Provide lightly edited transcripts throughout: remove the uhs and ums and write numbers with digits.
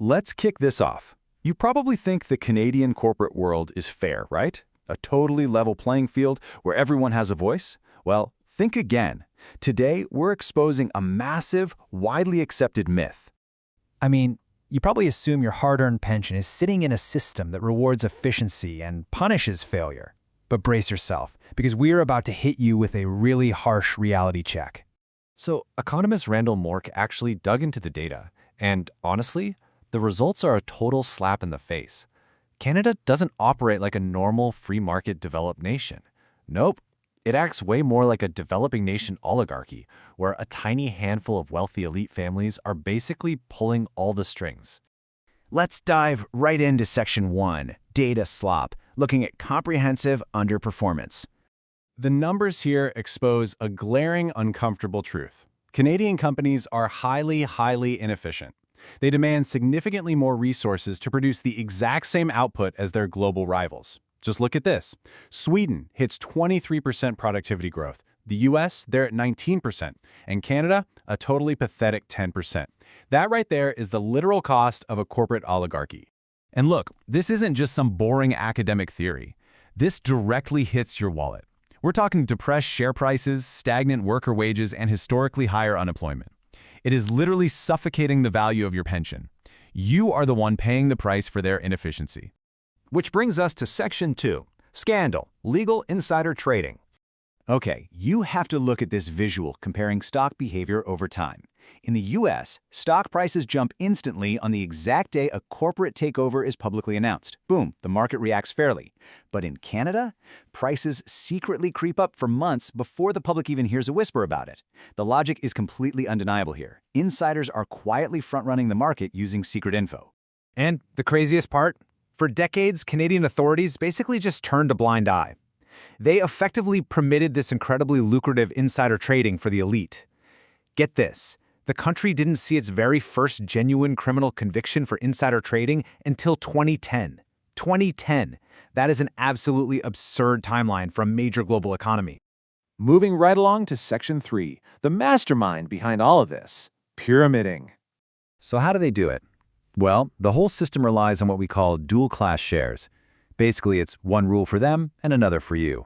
Let's kick this off. You probably think the Canadian corporate world is fair, right? A totally level playing field where everyone has a voice? Well, think again. Today, we're exposing a massive, widely accepted myth. I mean, you probably assume your hard-earned pension is sitting in a system that rewards efficiency and punishes failure. But brace yourself, because we're about to hit you with a really harsh reality check. So, economist Randall Mork actually dug into the data, and honestly, the results are a total slap in the face. Canada doesn't operate like a normal free market developed nation. Nope, it acts way more like a developing nation oligarchy, where a tiny handful of wealthy elite families are basically pulling all the strings. Let's dive right into Section 1, Data Slop, looking at comprehensive underperformance. The numbers here expose a glaring, uncomfortable truth. Canadian companies are highly inefficient. They demand significantly more resources to produce the exact same output as their global rivals. Just look at this. Sweden hits 23% productivity growth. The US, they're at 19%. And Canada, a totally pathetic 10%. That right there is the literal cost of a corporate oligarchy. And look, this isn't just some boring academic theory. This directly hits your wallet. We're talking depressed share prices, stagnant worker wages, and historically higher unemployment. It is literally suffocating the value of your pension. You are the one paying the price for their inefficiency. Which brings us to Section 2, Scandal, Legal Insider Trading. Okay, you have to look at this visual comparing stock behavior over time. In the US, stock prices jump instantly on the exact day a corporate takeover is publicly announced. Boom, the market reacts fairly. But in Canada, prices secretly creep up for months before the public even hears a whisper about it. The logic is completely undeniable here. Insiders are quietly front-running the market using secret info. And the craziest part? For decades, Canadian authorities basically just turned a blind eye. They effectively permitted this incredibly lucrative insider trading for the elite. Get this, the country didn't see its very first genuine criminal conviction for insider trading until 2010. 2010. That is an absolutely absurd timeline for a major global economy. Moving right along to Section 3, the mastermind behind all of this, pyramiding. So how do they do it? Well, the whole system relies on what we call dual-class shares. Basically, it's one rule for them and another for you.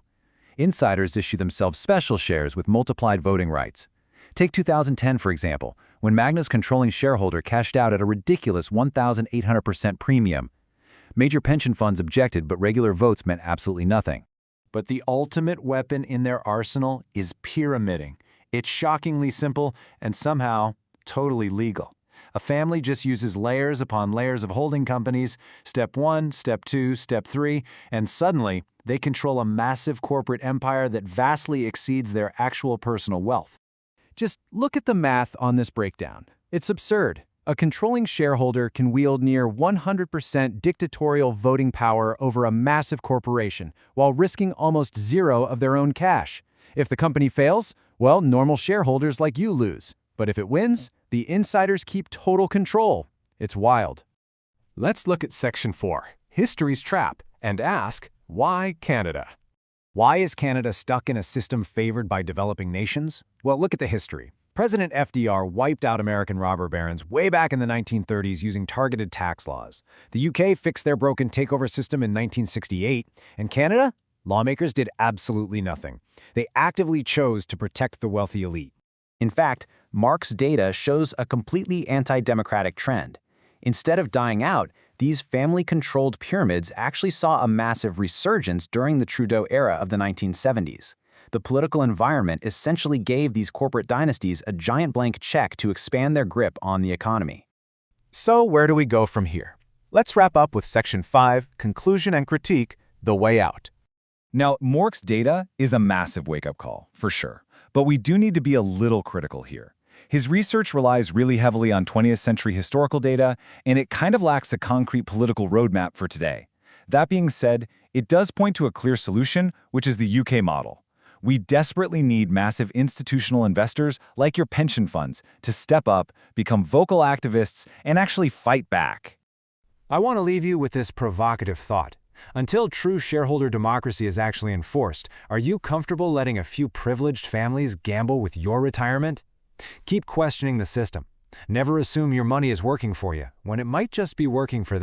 Insiders issue themselves special shares with multiplied voting rights. Take 2010, for example, when Magna's controlling shareholder cashed out at a ridiculous 1,800% premium. Major pension funds objected, but regular votes meant absolutely nothing. But the ultimate weapon in their arsenal is pyramiding. It's shockingly simple and somehow totally legal. A family just uses layers upon layers of holding companies, step 1, step 2, step 3, and suddenly they control a massive corporate empire that vastly exceeds their actual personal wealth. Just look at the math on this breakdown. It's absurd. A controlling shareholder can wield near 100% dictatorial voting power over a massive corporation while risking almost zero of their own cash. If the company fails, well, normal shareholders like you lose. But if it wins, the insiders keep total control. It's wild. Let's look at Section 4, History's Trap, and ask, why Canada? Why is Canada stuck in a system favored by developing nations? Well, look at the history. President FDR wiped out American robber barons way back in the 1930s using targeted tax laws. The UK fixed their broken takeover system in 1968, and Canada? Lawmakers did absolutely nothing. They actively chose to protect the wealthy elite. In fact, Mark's data shows a completely anti-democratic trend. Instead of dying out, these family-controlled pyramids actually saw a massive resurgence during the Trudeau era of the 1970s. The political environment essentially gave these corporate dynasties a giant blank check to expand their grip on the economy. So where do we go from here? Let's wrap up with Section 5, Conclusion and Critique, the way out. Now, Mork's data is a massive wake-up call, for sure. But we do need to be a little critical here. His research relies really heavily on 20th century historical data, and it kind of lacks a concrete political roadmap for today. That being said, it does point to a clear solution, which is the UK model. We desperately need massive institutional investors like your pension funds to step up, become vocal activists, and actually fight back. I want to leave you with this provocative thought. Until true shareholder democracy is actually enforced, are you comfortable letting a few privileged families gamble with your retirement? Keep questioning the system. Never assume your money is working for you when it might just be working for them.